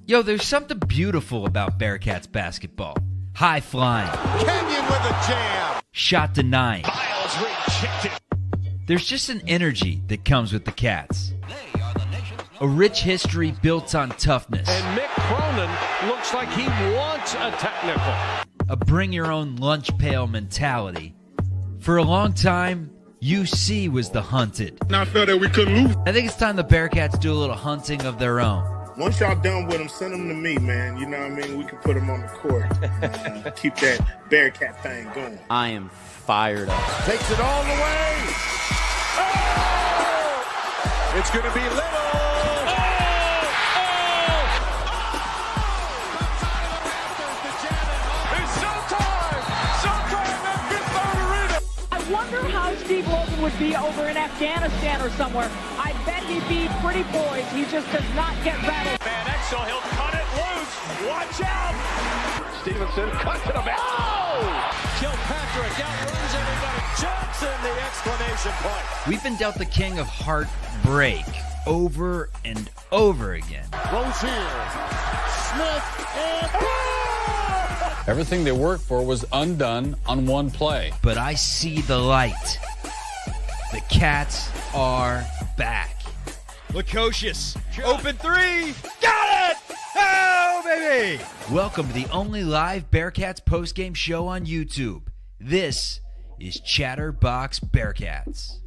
Yo, there's something beautiful about Bearcats basketball. High flying. Kenyon with a jam. Shot denying. Miles rejected. There's just an energy that comes with the Cats. A rich history built on toughness. And Mick Cronin looks like he wants a technical. A bring-your-own-lunch pail mentality. For a long time, UC was the hunted. I felt that we couldn't lose. I think it's time the Bearcats do a little hunting of their own. Once y'all done with them, send them to me, man. You know what I mean? We can put them on the court. Keep that Bearcat thing going. I am fired up. Takes it all the way. Oh! It's going to be Little. I wonder how Steve Logan would be over in Afghanistan or somewhere. I bet he'd be pretty poised. He just does not get rattled. Van Exel, he'll cut it loose. Watch out. Stevenson cuts it about. Oh! Kilpatrick outruns everybody. Johnson, the exclamation point. We've been dealt the king of heartbreak over and over again. Rozier. Smith and Everything they worked for was undone on one play. But I see the light. The Cats are back. Lukosius, open three, got it! Oh, baby! Welcome to the only live Bearcats postgame show on YouTube. This is Chatterbox Bearcats.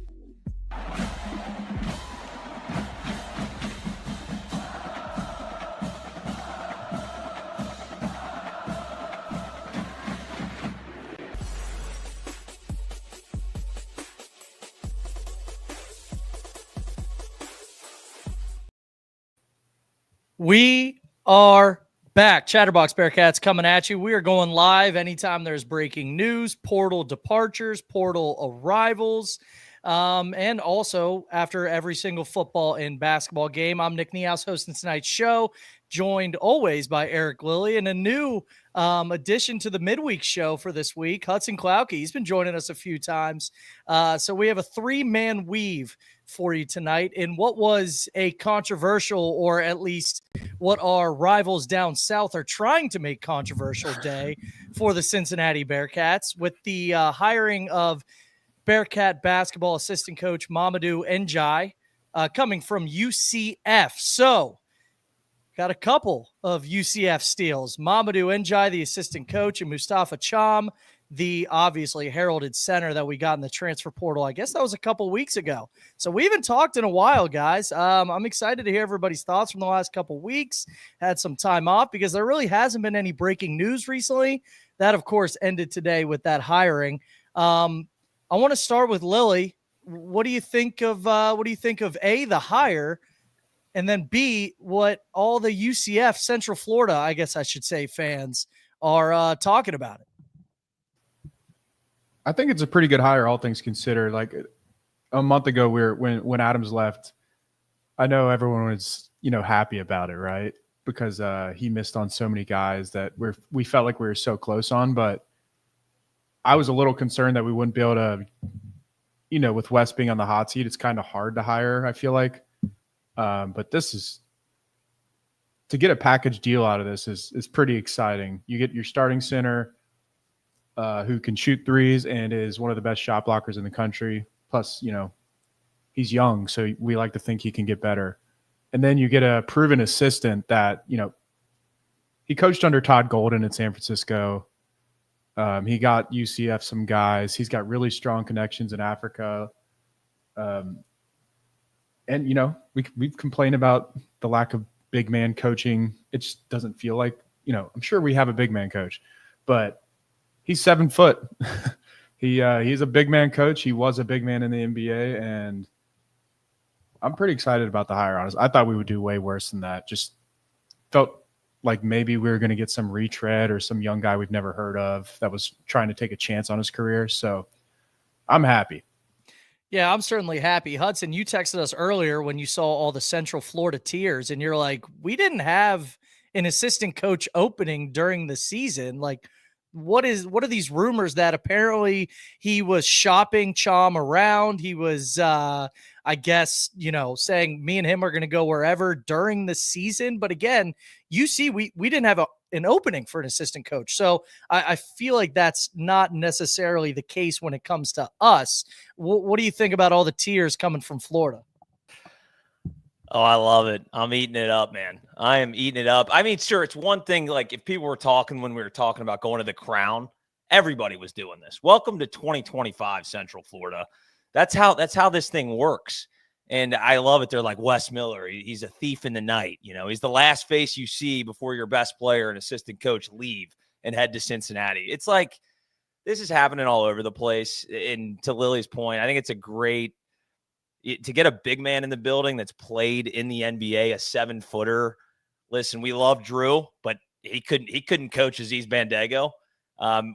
We are back. Chatterbox Bearcats coming at you. We are going live anytime there's breaking news, portal departures, portal arrivals, and also after every single football and basketball game. I'm Nick Niehaus, hosting tonight's show, joined always by Eric Lilly, and a new addition to the midweek show for this week, Hudson Klauke. He's been joining us a few times. So we have a three-man weave for you tonight in what was a controversial, or at least what our rivals down south are trying to make controversial day for the Cincinnati Bearcats, with the hiring of Bearcat basketball assistant coach Mamadou N'Diaye coming from UCF. So got a couple of UCF steals. Mamadou N'Diaye, the assistant coach, and Moustapha Thiam, the obviously heralded center that we got in the transfer portal. I guess that was a couple weeks ago. So we haven't talked in a while, guys. I'm excited to hear everybody's thoughts from the last couple weeks. Had some time off because there really hasn't been any breaking news recently. That, of course, ended today with that hiring. I want to start with Lilly. What do you think of A, the hire, and then B, what all the UCF Central Florida, I guess I should say, fans are talking about it? I think it's a pretty good hire, all things considered. Like a month ago, when Adams left, I know everyone was happy about it, right? Because he missed on so many guys that we felt like we were so close on. But I was a little concerned that we wouldn't be able to, with Wes being on the hot seat, it's kind of hard to hire, I feel like. But this is to get a package deal out of this is pretty exciting. You get your starting center, who can shoot threes and is one of the best shot blockers in the country. Plus, he's young, so we like to think he can get better. And then you get a proven assistant that, he coached under Todd Golden in San Francisco. He got UCF some guys. He's got really strong connections in Africa. And, we've complained about the lack of big man coaching. It just doesn't feel like, I'm sure we have a big man coach, but he's 7 foot. He's a big man coach. He was a big man in the NBA, and I'm pretty excited about the hire, honestly. I thought we would do way worse than that. Just felt like maybe we were going to get some retread or some young guy we've never heard of that was trying to take a chance on his career. So I'm happy. Yeah, I'm certainly happy. Hudson, you texted us earlier when you saw all the Central Florida tiers, and you're like, we didn't have an assistant coach opening during the season. Like, what are these rumors that apparently he was shopping Thiam around? He was, I I guess, saying me and him are going to go wherever during the season. But again, UC, we didn't have an opening for an assistant coach. So I feel like that's not necessarily the case when it comes to us. What do you think about all the tiers coming from Florida? Oh, I love it. I'm eating it up, man. I am eating it up. I mean, sure, it's one thing, like if people were talking when we were talking about going to the Crown, everybody was doing this. Welcome to 2025 Central Florida. That's how this thing works. And I love it. They're like Wes Miller. He's a thief in the night. He's the last face you see before your best player and assistant coach leave and head to Cincinnati. It's like this is happening all over the place. And to Lily's point, I think it's a great to get a big man in the building that's played in the NBA, a 7-footer. Listen, we love Drew, but he couldn't coach Aziz Bandaogo.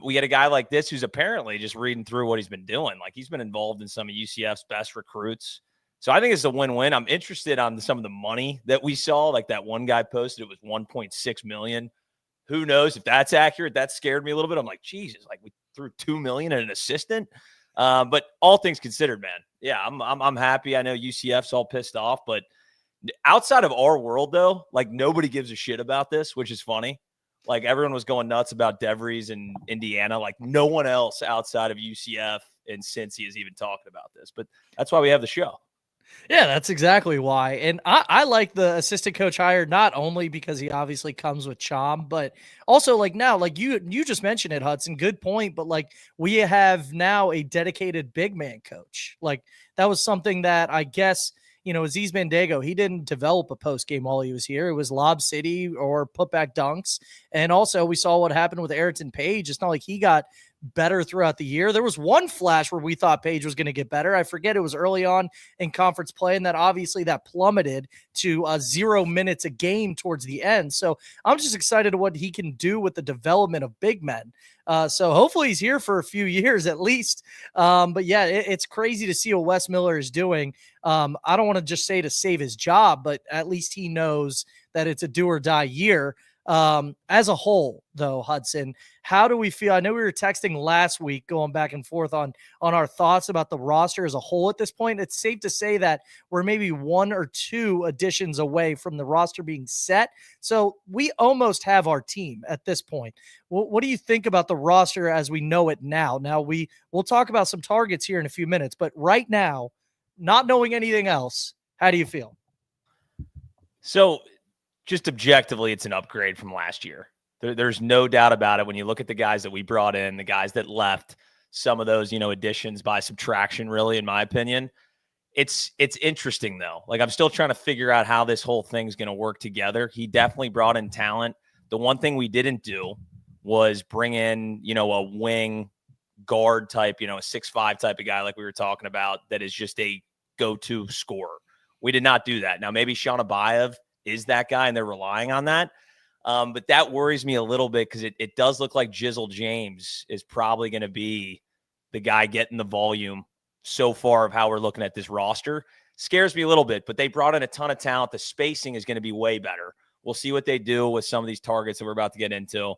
We get a guy like this who's apparently just reading through what he's been doing. Like he's been involved in some of UCF's best recruits. So I think it's a win-win. I'm interested on some of the money that we saw. Like that one guy posted, it was $1.6 million. Who knows if that's accurate? That scared me a little bit. I'm like, Jesus, like we threw $2 million at an assistant. But all things considered, man, yeah, I'm happy. I know UCF's all pissed off, but outside of our world, though, like nobody gives a shit about this, which is funny. Like everyone was going nuts about DeVries and Indiana. Like no one else outside of UCF and Cincy is even talking about this. But that's why we have the show. Yeah, that's exactly why. And I like the assistant coach hire, not only because he obviously comes with Chom, but also like now, like you just mentioned it, Hudson, good point. But like we have now a dedicated big man coach. Like that was something that I guess, Aziz Bandaogo, he didn't develop a post game while he was here. It was Lob City or putback dunks. And also we saw what happened with Arrinten Page. It's not like he got better throughout the year. There was one flash where we thought Page was going to get better. I forget, it was early on in conference play, and that obviously that plummeted to 0 minutes a game towards the end. So I'm just excited to what he can do with the development of big men. So hopefully he's here for a few years at least. But yeah, it's crazy to see what Wes Miller is doing. I don't want to just say to save his job, but at least he knows that it's a do or die year. As a whole, though, Hudson, how do we feel? I know we were texting last week going back and forth on our thoughts about the roster as a whole at this point. It's safe to say that we're maybe 1 or 2 additions away from the roster being set. So we almost have our team at this point. What do you think about the roster as we know it now? Now we'll talk about some targets here in a few minutes, but right now, not knowing anything else, how do you feel? So just objectively, it's an upgrade from last year. There's no doubt about it. When you look at the guys that we brought in, the guys that left, some of those, additions by subtraction, really, in my opinion, it's interesting though. Like I'm still trying to figure out how this whole thing's going to work together. He definitely brought in talent. The one thing we didn't do was bring in, a wing guard type, a 6'5" type of guy like we were talking about that is just a go-to scorer. We did not do that. Now maybe Shanabayev is that guy, and they're relying on that. But that worries me a little bit because it does look like Jizzle James is probably going to be the guy getting the volume so far of how we're looking at this roster. Scares me a little bit, but they brought in a ton of talent. The spacing is going to be way better. We'll see what they do with some of these targets that we're about to get into.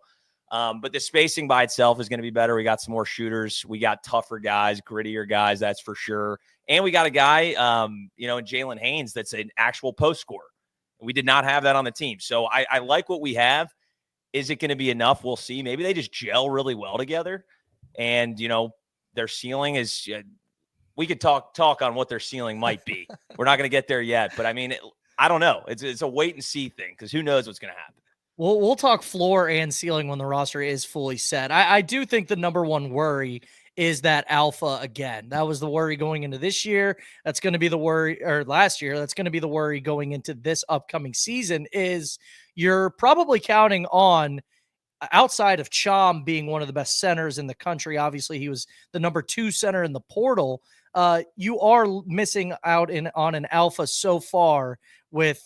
But the spacing by itself is going to be better. We got some more shooters. We got tougher guys, grittier guys, that's for sure. And we got a guy, in Jalen Haynes that's an actual post scorer. We did not have that on the team. So I like what we have. Is it going to be enough? We'll see. Maybe they just gel really well together. And, their ceiling is we could talk on what their ceiling might be. We're not going to get there yet. But, I don't know. It's a wait and see thing because who knows what's going to happen. We'll talk floor and ceiling when the roster is fully set. I do think the number one worry is that alpha again. That was the worry going into this year. That's going to be the worry, or last year. That's going to be the worry going into this upcoming season is you're probably counting on, outside of Chom being one of the best centers in the country. Obviously, he was the number 2 center in the portal. You are missing out on an alpha so far with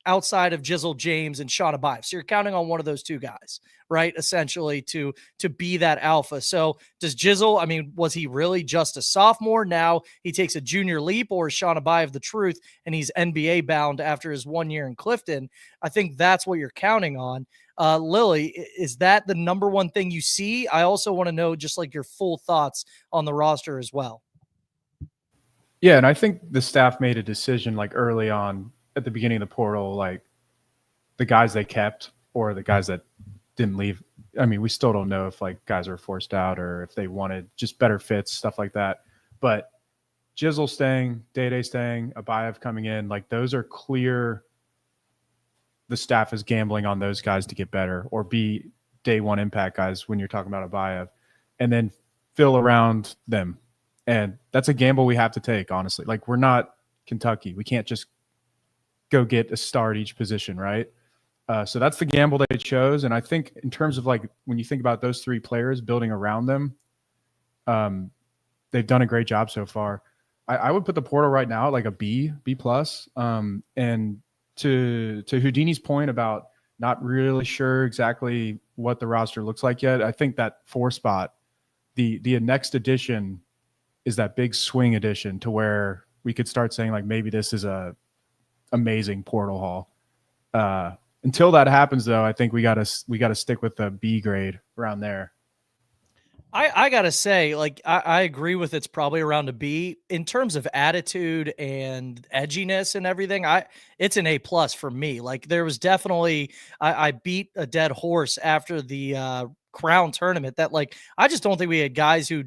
outside of Jizzle James and Shanabayev. So you're counting on one of those 2 guys, right? Essentially to be that alpha. So does Jizzle, was he really just a sophomore? Now he takes a junior leap, or is Shanabayev the truth and he's NBA bound after his 1 year in Clifton? I think that's what you're counting on. Lily, is that the number one thing you see? I also want to know just like your full thoughts on the roster as well. Yeah, and I think the staff made a decision like early on at the beginning of the portal, like the guys they kept or the guys that didn't leave. I mean, we still don't know if like guys are forced out or if they wanted just better fits, stuff like that. But Jizzle staying, Day staying, Abayev coming in, like those are clear. The staff is gambling on those guys to get better or be day one impact guys when you're talking about Abayev, and then fill around them. And that's a gamble we have to take, honestly. Like, we're not Kentucky. We can't just go get a star at each position, right? So that's the gamble they chose. And I think in terms of, like, when you think about those three players building around them, they've done a great job so far. I would put the portal right now at like a B+. And to Houdini's point about not really sure exactly what the roster looks like yet, I think that 4 spot, the next edition is that big swing edition to where we could start saying like maybe this is a amazing portal haul. Until that happens, though, I think we gotta stick with the B grade around there. I gotta say, like, I agree with it's probably around a B in terms of attitude and edginess and everything. It's an A+ for me. Like, there was definitely I beat a dead horse after the Crown tournament that, like, I just don't think we had guys who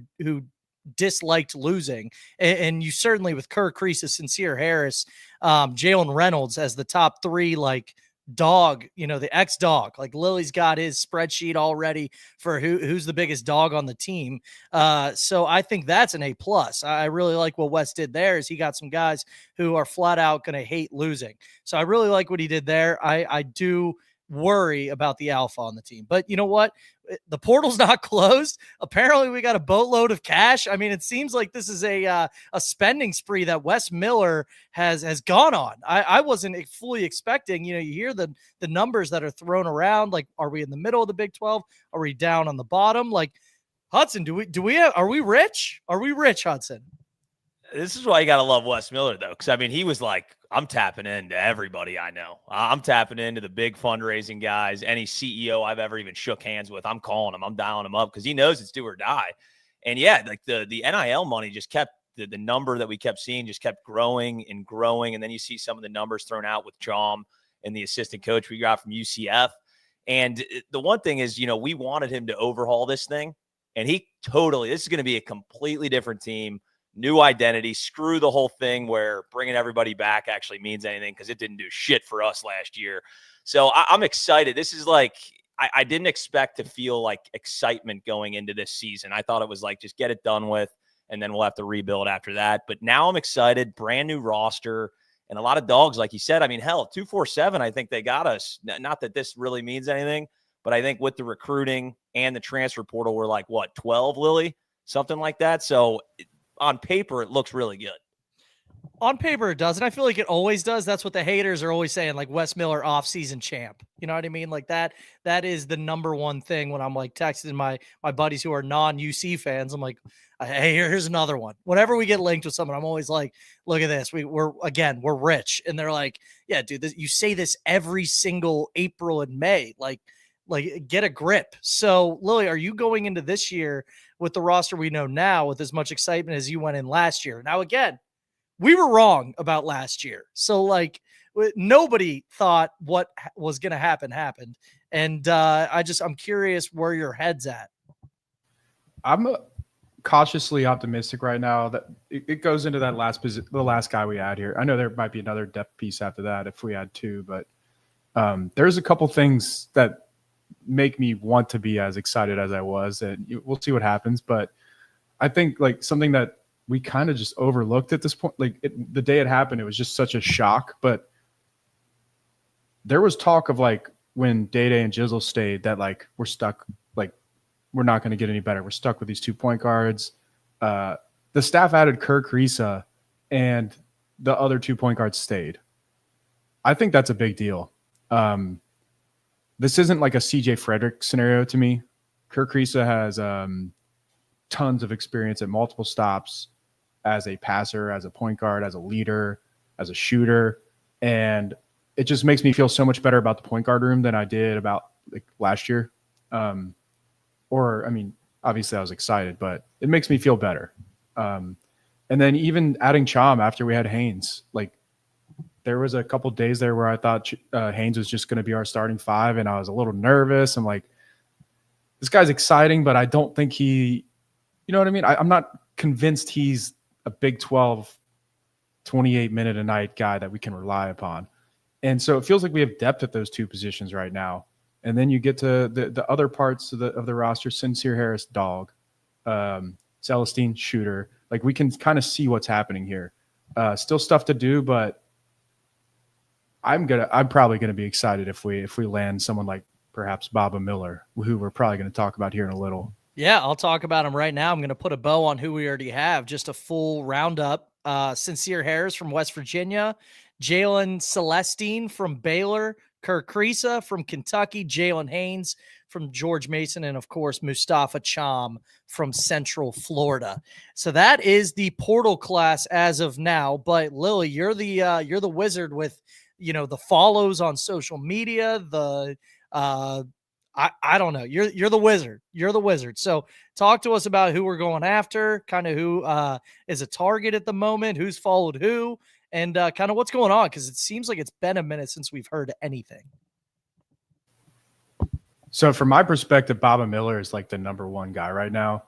disliked losing, and you certainly with Kirk Creases, Sincere Harris, Jalen Reynolds as the top 3, like, dog, the ex-dog. Like, Lilly's got his spreadsheet already for who's the biggest dog on the team. So I think that's an A+. I really like what Wes did there is he got some guys who are flat out going to hate losing. So I really like what he did there. I do worry about the alpha on the team, but you know what? The portal's not closed. Apparently we got a boatload of cash. I mean, it seems like this is a spending spree that Wes Miller has gone on. I wasn't fully expecting, you hear the numbers that are thrown around. Like, are we in the middle of the Big 12? Are we down on the bottom? Like, Hudson, are we rich? Are we rich, Hudson? This is why you got to love Wes Miller, though, because, I mean, he was like, I'm tapping into everybody I know. I'm tapping into the big fundraising guys. Any CEO I've ever even shook hands with, I'm calling him. I'm dialing him up because he knows it's do or die. And, yeah, like the NIL money just kept – the number that we kept seeing just kept growing and growing. And then you see some of the numbers thrown out with Jom and the assistant coach we got from UCF. And the one thing is, we wanted him to overhaul this thing. And this is going to be a completely different team. New identity, screw the whole thing where bringing everybody back actually means anything because it didn't do shit for us last year. So I'm excited. This is like, I didn't expect to feel like excitement going into this season. I thought it was like, just get it done with, and then we'll have to rebuild after that. But now I'm excited, brand new roster, and a lot of dogs, like you said. I mean, hell, 247, I think they got us. Not that this really means anything, but I think with the recruiting and the transfer portal, we're like, what, 12, Lilly? Something like that. So on paper, it looks really good. On paper, it does. And I feel like it always does. That's what the haters are always saying, like Wes Miller off-season champ. You know what I mean? Like that is the number one thing when I'm like texting my buddies who are non-UC fans. I'm like, hey, here's another one. Whenever we get linked with someone, I'm always like, look at this. We're rich. And they're like, yeah, dude, you say this every single April and May. Like get a grip. So, Lilly, are you going into this year with the roster we know now with as much excitement as you went in last year? Now, again, we were wrong about last year. So, like, nobody thought what was going to happen happened. And I'm curious where your head's at. I'm cautiously optimistic right now that it goes into that the last guy we had here. I know there might be another depth piece after that if we had 2, but there's a couple things that make me want to be as excited as I was, and we'll see what happens. But I think like something that we kind of just overlooked at this point, like the day it happened, it was just such a shock. But there was talk of like when Day and Jizzle stayed that like we're stuck, like we're not going to get any better. We're stuck with these 2 point guards. The staff added Kirk Risa and the other 2 point guards stayed. I think that's a big deal. This isn't like a CJ Frederick scenario to me. Kirk Risa has tons of experience at multiple stops as a passer, as a point guard, as a leader, as a shooter. And it just makes me feel so much better about the point guard room than I did about like last year. Obviously I was excited, but it makes me feel better. And then even adding Chom after we had Haynes, like there was a couple days there where I thought Haynes was just going to be our starting 5, and I was a little nervous. I'm like, this guy's exciting, but I don't think he, you know what I mean? I'm not convinced he's a Big 12, 28-minute a night guy that we can rely upon. And so it feels like we have depth at those 2 positions right now. And then you get to the other parts of the roster: Sincere Harris, dog, Celestine, shooter. Like, we can kind of see what's happening here. Still stuff to do, but I'm probably gonna be excited if we land someone like perhaps Baba Miller, who we're probably going to talk about here in a little. Yeah, I'll talk about him right now. I'm going to put a bow on who we already have. Just a full roundup. Sincere Harris from West Virginia, Jalen Celestine from Baylor, Kirk Kriisa from Kentucky, Jalen Haynes from George Mason, and of course Moustapha Thiam from Central Florida. So that is the portal class as of now. But Lilly, you're the wizard with the follows on social media. I don't know. You're the wizard. You're the wizard. So talk to us about who we're going after, kind of who is a target at the moment, who's followed who, and kind of what's going on, because it seems like it's been a minute since we've heard anything. So from my perspective, Baba Miller is like the number 1 guy right now.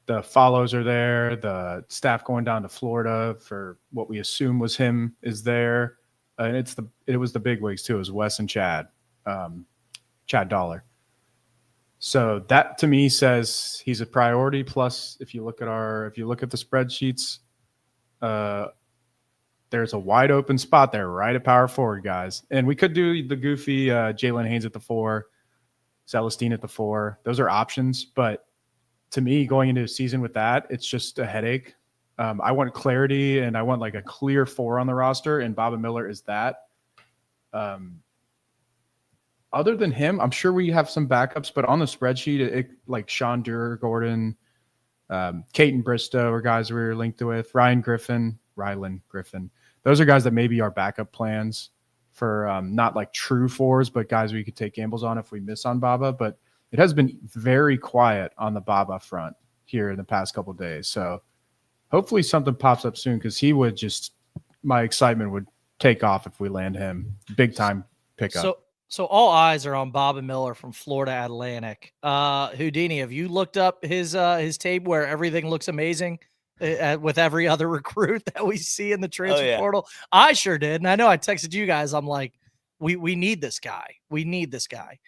The follows are there. The staff going down to Florida for what we assume was him is there. And it was the big wigs too. It was Wes and Chad Dollar. So that to me says he's a priority. Plus, if you look at the spreadsheets, there's a wide open spot there right at power forward, guys. And we could do the goofy Jalen Haynes at the 4, Celestine at the 4. Those are options. But to me, going into a season with that, it's just a headache. I want clarity, and I want like a clear 4 on the roster, and Baba Miller is that. Other than him, I'm sure we have some backups, but on the spreadsheet, like Sean Durer, Gordon, Caton Bristow are guys we were linked with, Rylan Griffin. Those are guys that maybe are backup plans for not like true 4s, but guys we could take gambles on if we miss on Baba. But it has been very quiet on the Baba front here in the past couple of days. So hopefully something pops up soon, because my excitement would take off if we land him. Big time pickup. So all eyes are on Baba Miller from Florida Atlantic. Houdini, have you looked up his tape where everything looks amazing with every other recruit that we see in the transfer portal? I sure did. And I know I texted you guys. I'm like, we need this guy. We need this guy.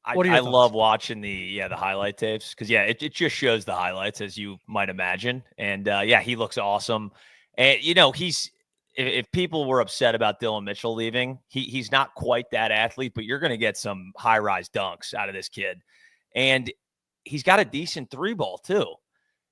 I love watching the highlight tapes, because it just shows the highlights, as you might imagine. And he looks awesome. And if people were upset about Dylan Mitchell leaving, he's not quite that athlete, but you're going to get some high-rise dunks out of this kid. And he's got a decent 3-ball too.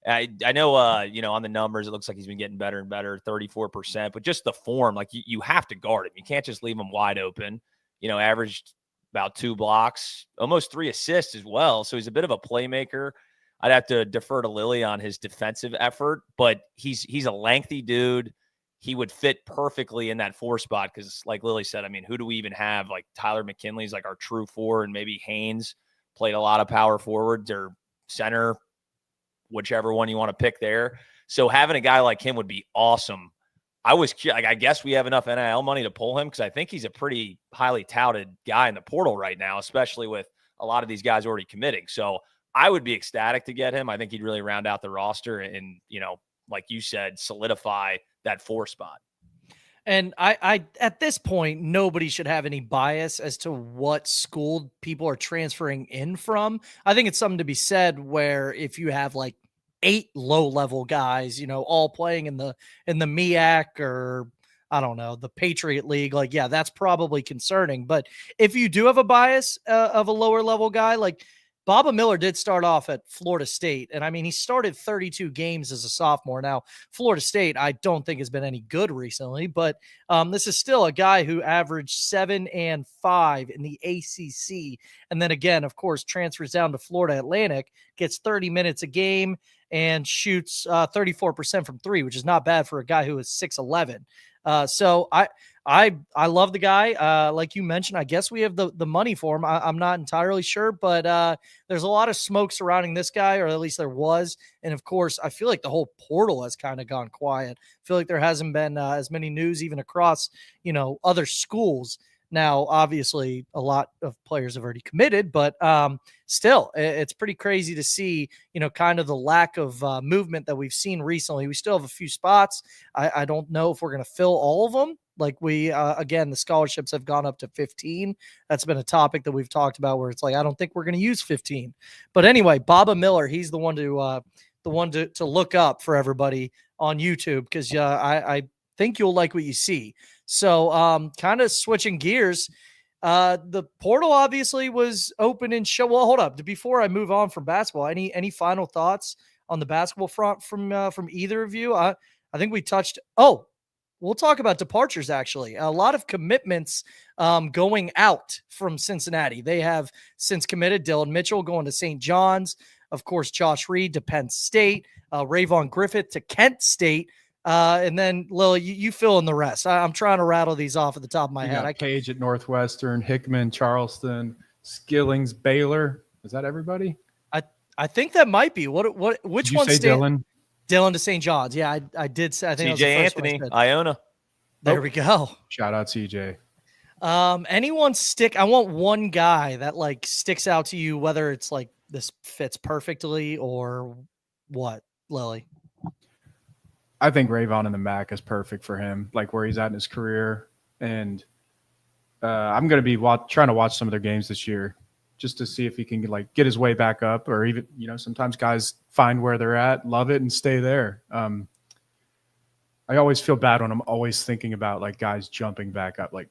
I know, on the numbers, it looks like he's been getting better and better, 34%, but just the form, like you have to guard him. You can't just leave him wide open. Averaged about 2 blocks, almost 3 assists as well. So he's a bit of a playmaker. I'd have to defer to Lilly on his defensive effort, but he's a lengthy dude. He would fit perfectly in that 4 spot, because like Lilly said, I mean, who do we even have? Like Tyler McKinley's like our true 4, and maybe Haynes played a lot of power forwards or center, whichever one you want to pick there. So having a guy like him would be awesome. I guess we have enough NIL money to pull him, because I think he's a pretty highly touted guy in the portal right now, especially with a lot of these guys already committing. So I would be ecstatic to get him. I think he'd really round out the roster and, like you said, solidify that 4 spot. And I at this point, nobody should have any bias as to what school people are transferring in from. I think it's something to be said where if you have like 8 low-level guys, all playing in the MEAC or I don't know, the Patriot League, like, that's probably concerning. But if you do have a bias of a lower level guy, like Baba Miller did start off at Florida State. And I mean, he started 32 games as a sophomore. Now, Florida State, I don't think has been any good recently, but this is still a guy who averaged 7 and 5 in the ACC. And then again, of course, transfers down to Florida Atlantic, gets 30 minutes a game and shoots 34% from 3, which is not bad for a guy who is 6'11". So I love the guy. Like you mentioned, I guess we have the money for him. I'm not entirely sure, but there's a lot of smoke surrounding this guy, or at least there was. And of course, I feel like the whole portal has kind of gone quiet. I feel like there hasn't been as many news even across, other schools. Now, obviously, a lot of players have already committed, but still, it's pretty crazy to see, kind of the lack of movement that we've seen recently. We still have a few spots. I don't know if we're going to fill all of them. Like again, the scholarships have gone up to 15. That's been a topic that we've talked about where it's like, I don't think we're going to use 15. But anyway, Baba Miller, he's the one to look up for everybody on YouTube, because I think you'll like what you see. So kind of switching gears, the portal obviously was open and show. Well, hold up. Before I move on from basketball, any final thoughts on the basketball front from either of you? I think we touched. Oh, we'll talk about departures, actually. A lot of commitments going out from Cincinnati. They have since committed Dylan Mitchell going to St. John's. Of course, Josh Reed to Penn State. Rayvon Griffith to Kent State. And then, Lily, you fill in the rest. I'm trying to rattle these off at the top of my head. Page at Northwestern, Hickman, Charleston, Skillings, Baylor. Is that everybody? I think that might be. Which one? Dylan? Dylan to St. John's. Yeah, I did say. I think CJ Anthony, Iona. There we go. Shout out CJ. Anyone stick? I want one guy that like sticks out to you, whether it's like this fits perfectly or what, Lily. I think Rayvon in the MAC is perfect for him, like where he's at in his career. And I'm going to be trying to watch some of their games this year just to see if he can like get his way back up, or even, sometimes guys find where they're at, love it, and stay there. I always feel bad when I'm always thinking about like guys jumping back up. Like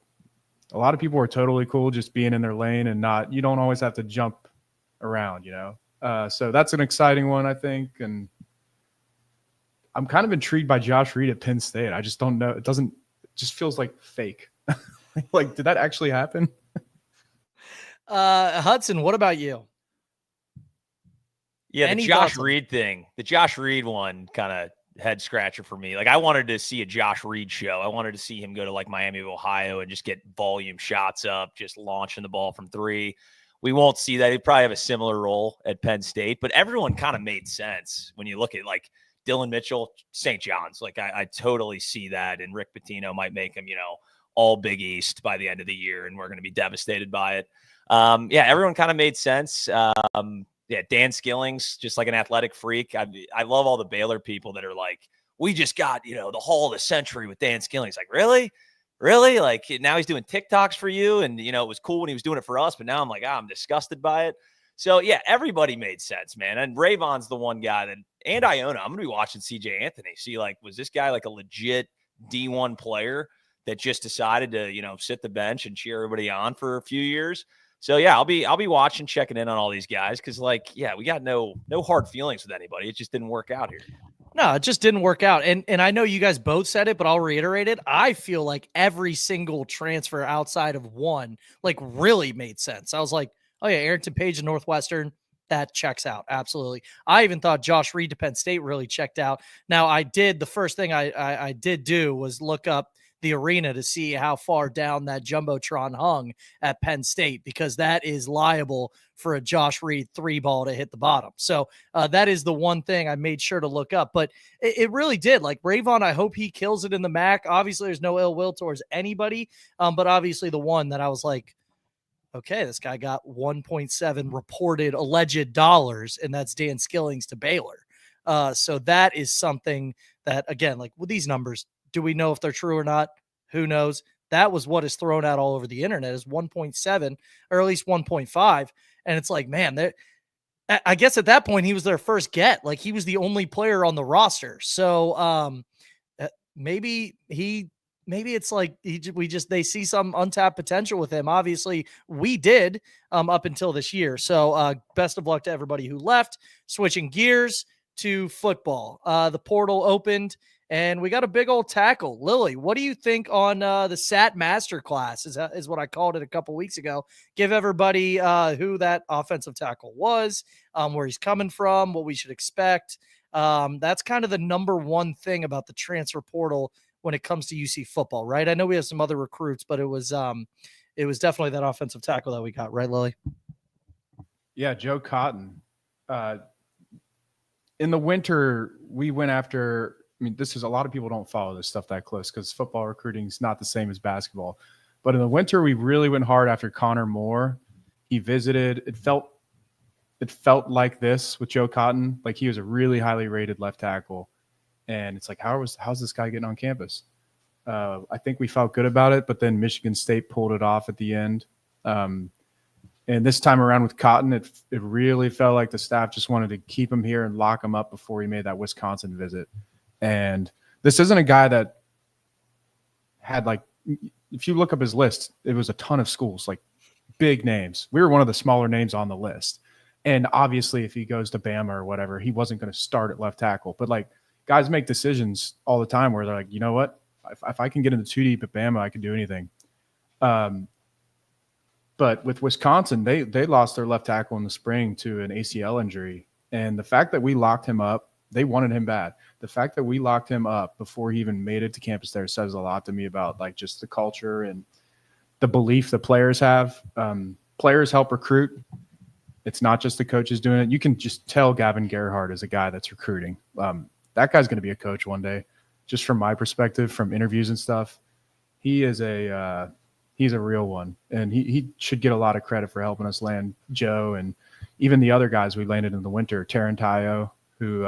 a lot of people are totally cool just being in their lane and you don't always have to jump around, So that's an exciting one, I think. And I'm kind of intrigued by Josh Reed at Penn State. I just don't know. It just feels like fake. Like, did that actually happen? Hudson, what about you? Yeah, the Josh Reed thing. The Josh Reed one kind of head scratcher for me. Like, I wanted to see a Josh Reed show. I wanted to see him go to like Miami of Ohio and just get volume shots up, just launching the ball from three. We won't see that. He'd probably have a similar role at Penn State, but everyone kind of made sense when you look at like Dylan Mitchell, St. John's. Like I totally see that. And Rick Pitino might make him, all Big East by the end of the year, and we're going to be devastated by it. Yeah, everyone kind of made sense. Yeah, Dan Skillings, just like an athletic freak. I love all the Baylor people that are like, we just got, the haul of the century with Dan Skillings. Like, really? Like, now he's doing TikToks for you. And, it was cool when he was doing it for us, but now I'm like, I'm disgusted by it. So, yeah, everybody made sense, man. And Rayvon's the one guy and Iona, I'm going to be watching CJ Anthony. See, like, was this guy like a legit D1 player that just decided to, sit the bench and cheer everybody on for a few years? So, yeah, I'll be watching, checking in on all these guys because, like, yeah, we got no hard feelings with anybody. It just didn't work out here. No, it just didn't work out. And I know you guys both said it, but I'll reiterate it. I feel like every single transfer outside of one, like, really made sense. I was like, oh, yeah, Arrinten Page to Northwestern, that checks out. Absolutely. I even thought Josh Reed to Penn State really checked out. Now, the first thing I did do was look up the arena to see how far down that Jumbotron hung at Penn State, because that is liable for a Josh Reed 3-ball to hit the bottom. So that is the one thing I made sure to look up, but it really did. Like Rayvon, I hope he kills it in the MAC. Obviously there's no ill will towards anybody. But obviously the one that I was like, okay, this guy got 1.7 reported alleged dollars, and that's Dan Skillings to Baylor. So that is something that, again, like with these numbers, do we know if they're true or not? Who knows? That was what is thrown out all over the internet is 1.7 or at least 1.5. And it's like, man, I guess at that point he was their first get. Like he was the only player on the roster. So maybe it's like they see some untapped potential with him. Obviously we did up until this year. So best of luck to everybody who left. Switching gears to football. The portal opened and we got a big old tackle. Lily, what do you think on the SAT Masterclass is what I called it a couple weeks ago. Give everybody who that offensive tackle was, where he's coming from, what we should expect. That's kind of the number one thing about the transfer portal when it comes to UC football, right? I know we have some other recruits, but it was definitely that offensive tackle that we got, right, Lilly? Yeah, Joe Cotton. In the winter, we went after, I mean, this is a lot of people don't follow this stuff that close because football recruiting is not the same as basketball. But in the winter, we really went hard after Connor Moore. He visited. It felt like this with Joe Cotton. Like he was a really highly rated left tackle. And it's like, how's this guy getting on campus? I think we felt good about it, but then Michigan State pulled it off at the end. And this time around with Cotton, it really felt like the staff just wanted to keep him here and lock him up before he made that Wisconsin visit. And this isn't a guy that had, like, if you look up his list, it was a ton of schools, like big names. We were one of the smaller names on the list. And obviously if he goes to Bama or whatever, he wasn't going to start at left tackle. But like guys make decisions all the time where they're like, you know what? If I can get into 2 deep at Bama, I can do anything. But with Wisconsin, they lost their left tackle in the spring to an ACL injury. And the fact that we locked him up, they wanted him bad. The fact that we locked him up before he even made it to campus there says a lot to me about like just the culture and the belief the players have. Players help recruit. It's not just the coaches doing it. You can just tell Gavin Gerhardt is a guy that's recruiting. That guy's going to be a coach one day. Just from my perspective, from interviews and stuff, he's a real one, and he should get a lot of credit for helping us land Joe and even the other guys we landed in the winter. Tarantayo, who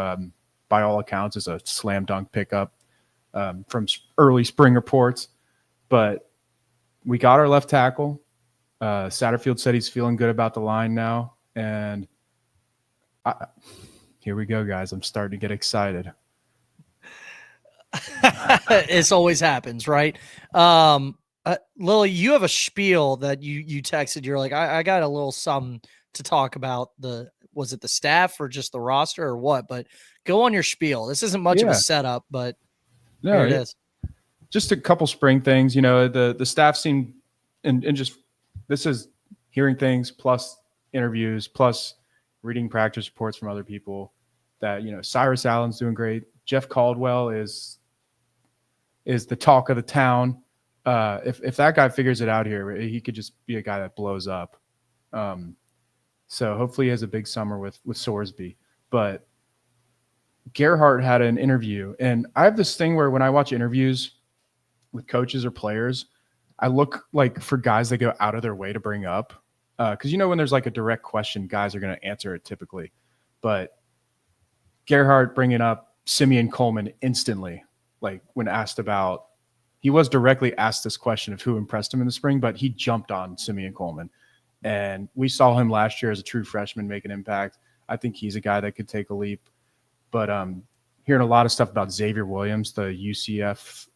by all accounts is a slam dunk pickup from early spring reports. But we got our left tackle. Satterfield said he's feeling good about the line now, and here we go, guys. I'm starting to get excited. This always happens, right? Lilly, you have a spiel that you texted. You're like, I got a little something to talk about. Was it the staff or just the roster or what? But go on your spiel. This isn't much of a setup, but here it is. Just a couple spring things. You know, the staff seemed, and just this is hearing things plus interviews plus reading practice reports from other people that, you know, Cyrus Allen's doing great. Jeff Caldwell is the talk of the town. If that guy figures it out here, he could just be a guy that blows up. So hopefully he has a big summer with Sorsby. But Gerhardt had an interview, and I have this thing where when I watch interviews with coaches or players, I look like for guys that go out of their way to bring up. Because you know when there's like a direct question, guys are going to answer it typically. But Gerhardt bringing up Simeon Coleman instantly, like when asked about, he was directly asked this question of who impressed him in the spring, but he jumped on Simeon Coleman. And we saw him last year as a true freshman make an impact. I think he's a guy that could take a leap. But hearing a lot of stuff about Xavier Williams, the UCF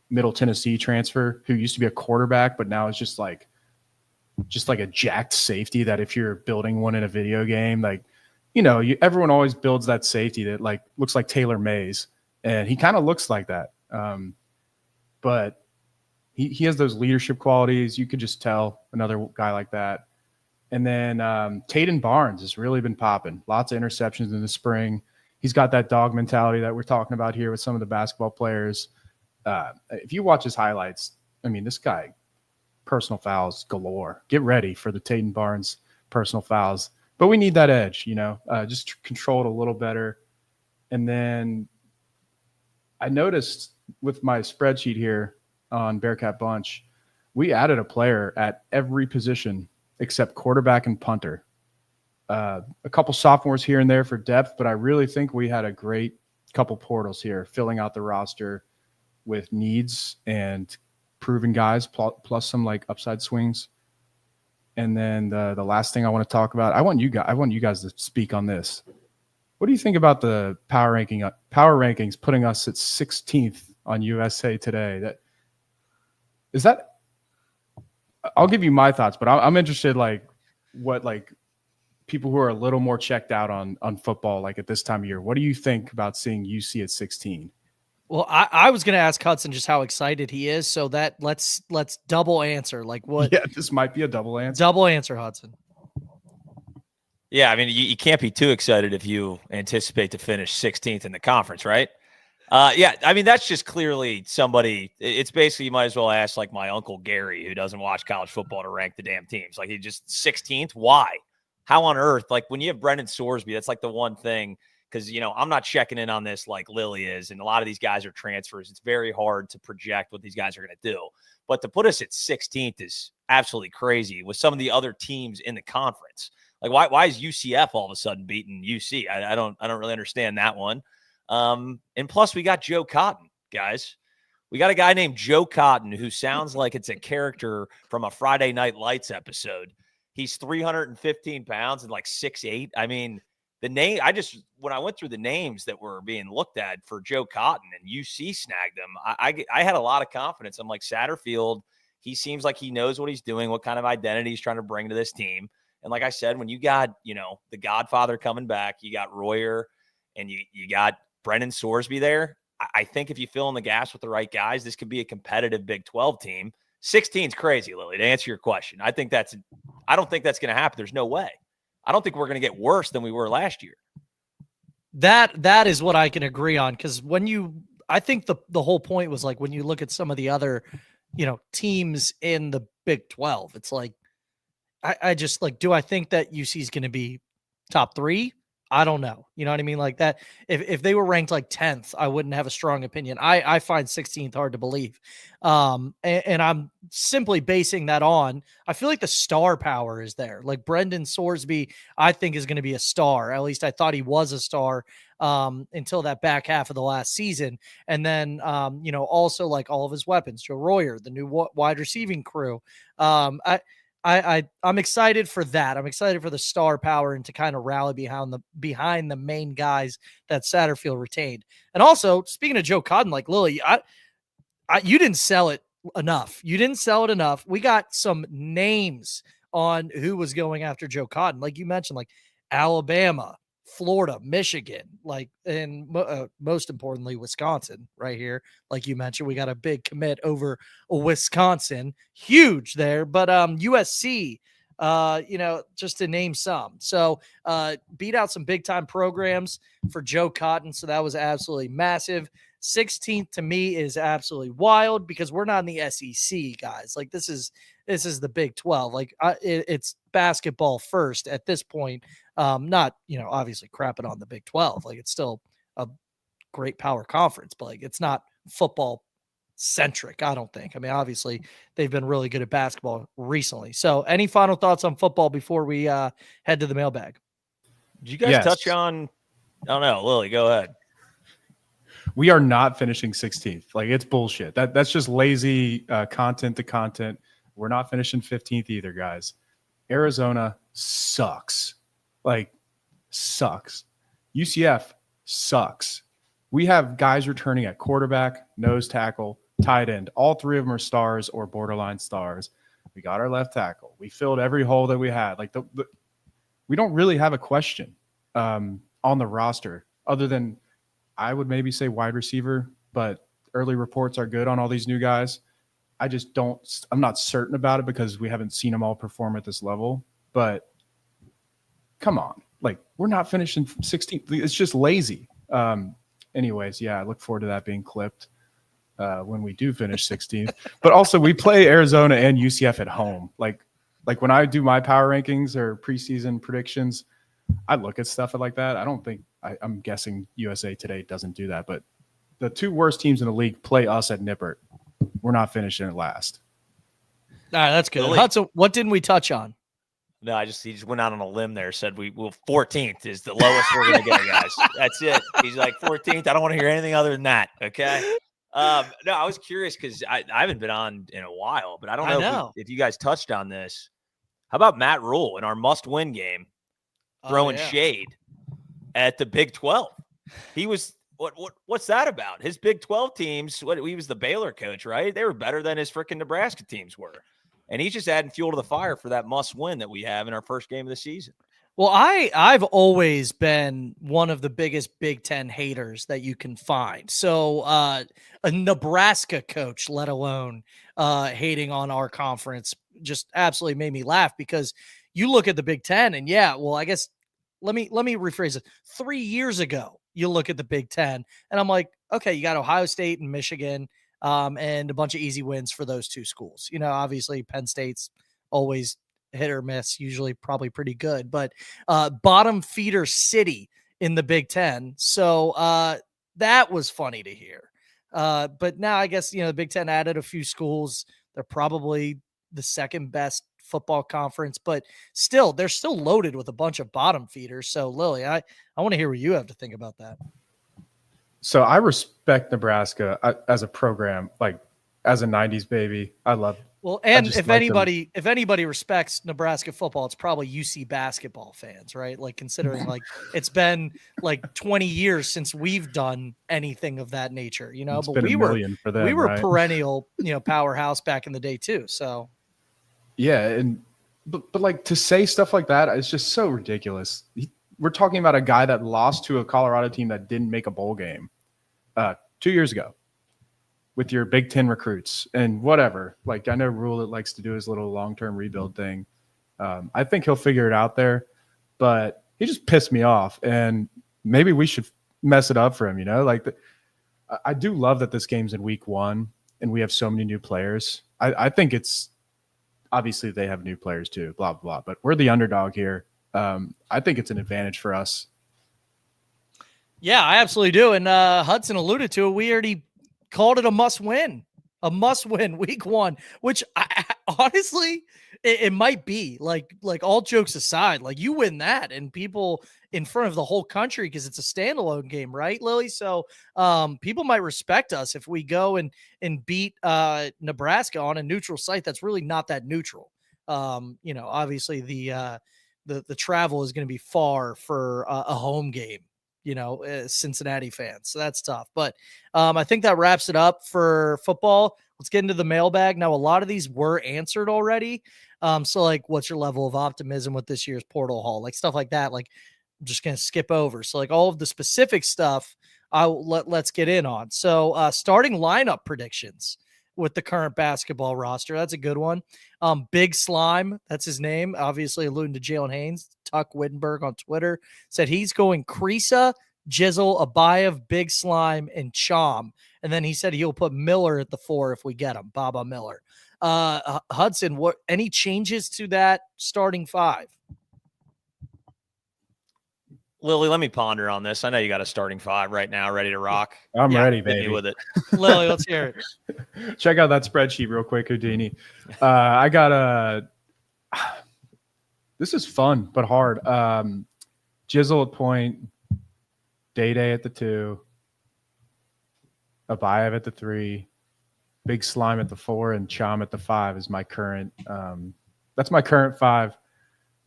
Middle Tennessee transfer, who used to be a quarterback, but now is just like a jacked safety that if you're building one in a video game, like, you know, everyone always builds that safety that like looks like Taylor Mays. And he kind of looks like that. But he has those leadership qualities. You could just tell, another guy like that. And then Taden Barnes has really been popping. Lots of interceptions in the spring. He's got that dog mentality that we're talking about here with some of the basketball players. If you watch his highlights, I mean, this guy, personal fouls galore. Get ready for the Taden Barnes personal fouls. But we need that edge, you know, just control it a little better. And then I noticed with my spreadsheet here on Bearcat Bunch, we added a player at every position except quarterback and punter. A couple sophomores here and there for depth, but I really think we had a great couple portals here filling out the roster with needs and proven guys plus some like upside swings. And then the last thing I want to talk about, I want you guys to speak on this. What do you think about the power rankings putting us at 16th on USA Today? I'll give you my thoughts, but I'm interested, like what like people who are a little more checked out on football, like at this time of year. What do you think about seeing UC at 16? Well, I was going to ask Hudson just how excited he is, so that let's double answer. Like what? Yeah, this might be a double answer. Double answer, Hudson. Yeah, I mean, you can't be too excited if you anticipate to finish 16th in the conference, right? Yeah, I mean, that's just clearly somebody. It's basically, you might as well ask like my Uncle Gary, who doesn't watch college football, to rank the damn teams. Like, he just 16th. Why? How on earth? Like, when you have Brendan Sorsby, that's like the one thing, because, I'm not checking in on this like Lilly is, and a lot of these guys are transfers. It's very hard to project what these guys are going to do. But to put us at 16th is absolutely crazy with some of the other teams in the conference. Like, why is UCF all of a sudden beating UC? I don't really understand that one. And plus, we got Joe Cotton, guys. We got a guy named Joe Cotton who sounds like it's a character from a Friday Night Lights episode. He's 315 pounds and like 6'8". I mean, the name, when I went through the names that were being looked at for Joe Cotton and UC snagged him, I had a lot of confidence. I'm like, Satterfield, he seems like he knows what he's doing, what kind of identity he's trying to bring to this team. And like I said, when you got, the Godfather coming back, you got Royer and you got Brendan Sorsby there, I think if you fill in the gaps with the right guys, this could be a competitive Big 12 team. 16's crazy, Lily, to answer your question. I don't think that's going to happen. There's no way. I don't think we're going to get worse than we were last year. That is what I can agree on. Because I think the whole point was like, when you look at some of the other, teams in the Big 12, it's like, I just like, do I think that UC is going to be top 3? I don't know. You know what I mean? Like that, if they were ranked like 10th, I wouldn't have a strong opinion. I find 16th hard to believe. And I'm simply basing that on, I feel like the star power is there. Like Brendan Sorsby, I think is going to be a star. At least I thought he was a star until that back half of the last season. And then, also like all of his weapons, Joe Royer, the new wide receiving crew. I'm excited for that. I'm excited for the star power and to kind of rally behind the main guys that Satterfield retained. And also, speaking of Joe Cotton, like Lily, you didn't sell it enough. You didn't sell it enough. We got some names on who was going after Joe Cotton. Like you mentioned, like Alabama, Florida, Michigan, like, and most importantly, Wisconsin right here. Like you mentioned, we got a big commit over Wisconsin, huge there, but USC, just to name some. So beat out some big time programs for Joe Cotton. So that was absolutely massive. 16th to me is absolutely wild because we're not in the SEC, guys. Like this is the Big 12. Like it's basketball first at this point. Not, obviously crapping on the Big 12. Like it's still a great power conference, but like it's not football centric, I don't think. I mean, obviously they've been really good at basketball recently. So any final thoughts on football before we head to the mailbag? Did you guys touch on, I don't know, Lily, go ahead. We are not finishing 16th. Like it's bullshit. That's just lazy content to content. We're not finishing 15th either, guys. Arizona sucks. Like sucks. UCF sucks. We have guys returning at quarterback, nose tackle, tight end. All three of them are stars or borderline stars. We got our left tackle. We filled every hole that we had. Like we don't really have a question on the roster other than I would maybe say wide receiver, but early reports are good on all these new guys. I'm not certain about it because we haven't seen them all perform at this level, but come on. Like we're not finishing 16th. It's just lazy. Anyways, I look forward to that being clipped when we do finish 16th. But also we play Arizona and UCF at home. Like when I do my power rankings or preseason predictions, I look at stuff like that. I don't think I'm guessing USA Today doesn't do that, but the two worst teams in the league play us at Nippert. We're not finishing it last. All right, that's good. Hudson, what didn't we touch on? No, he just went out on a limb there. Said 14th is the lowest we're going to get, guys. That's it. He's like 14th. I don't want to hear anything other than that. Okay. No, I was curious because I haven't been on in a while, but I don't know if you guys touched on this. How about Matt Rule in our must-win game throwing shade at the Big 12? He was what's that about? His Big 12 teams. He was the Baylor coach, right? They were better than his freaking Nebraska teams were. And he's just adding fuel to the fire for that must-win that we have in our first game of the season. Well, I've always been one of the biggest Big Ten haters that you can find. So a Nebraska coach, let alone hating on our conference, just absolutely made me laugh because you look at the Big Ten and I guess let me rephrase it. 3 years ago, you look at the Big Ten and I'm like, okay, you got Ohio State and Michigan, and a bunch of easy wins for those two schools. Obviously Penn State's always hit or miss, usually probably pretty good, but bottom feeder city in the Big Ten. So that was funny to hear. But now I guess, the Big Ten added a few schools. They're probably the second best football conference, but still, they're still loaded with a bunch of bottom feeders. So Lily, I want to hear what you have to think about that. So I respect Nebraska as a program, like as a 90s baby. I love it. Well, and if anybody respects Nebraska football, it's probably UC basketball fans, right? Like considering like it's been like 20 years since we've done anything of that nature, but we were perennial, powerhouse back in the day too. So yeah. But like to say stuff like that, it's just so ridiculous. We're talking about a guy that lost to a Colorado team that didn't make a bowl game 2 years ago. With your Big Ten recruits and whatever. Like I know Rule likes to do his little long-term rebuild thing. I think he'll figure it out there, but he just pissed me off, and maybe we should mess it up for him. I do love that this game's in week 1 and we have so many new players. I think it's obviously they have new players too, blah, blah, blah, but we're the underdog here. I think it's an advantage for us. Yeah, I absolutely do. And Hudson alluded to it. We already called it a must win week 1, which I honestly, it might be like all jokes aside, like you win that and people in front of the whole country, because it's a standalone game, right, Lily? So people might respect us if we go and beat Nebraska on a neutral site that's really not that neutral. Obviously the travel is going to be far for a home game. Cincinnati fans. So that's tough. But I think that wraps it up for football. Let's get into the mailbag. Now, a lot of these were answered already. So like, what's your level of optimism with this year's portal haul? Like stuff like that. Like I'm just going to skip over. So like all of the specific stuff let's get in on. So starting lineup predictions with the current basketball roster. That's a good one. Big Slime, that's his name, obviously alluding to Jalen Haynes. Tuck Wittenberg on Twitter said he's going Creasa, Jizzle, Abayev, Big Slime, and Chom. And then he said he'll put Miller at the 4 if we get him, Baba Miller. Hudson, any changes to that starting 5? Lily, let me ponder on this. I know you got a starting 5 right now, ready to rock. I'm ready, baby. With it. Lily, let's hear it. Check out that spreadsheet real quick, Houdini. I got this is fun, but hard. Jizzle at point, Day at the 2, Abayev at the 3, Big Slime at the 4, and Chom at the 5 is my current. That's my current 5.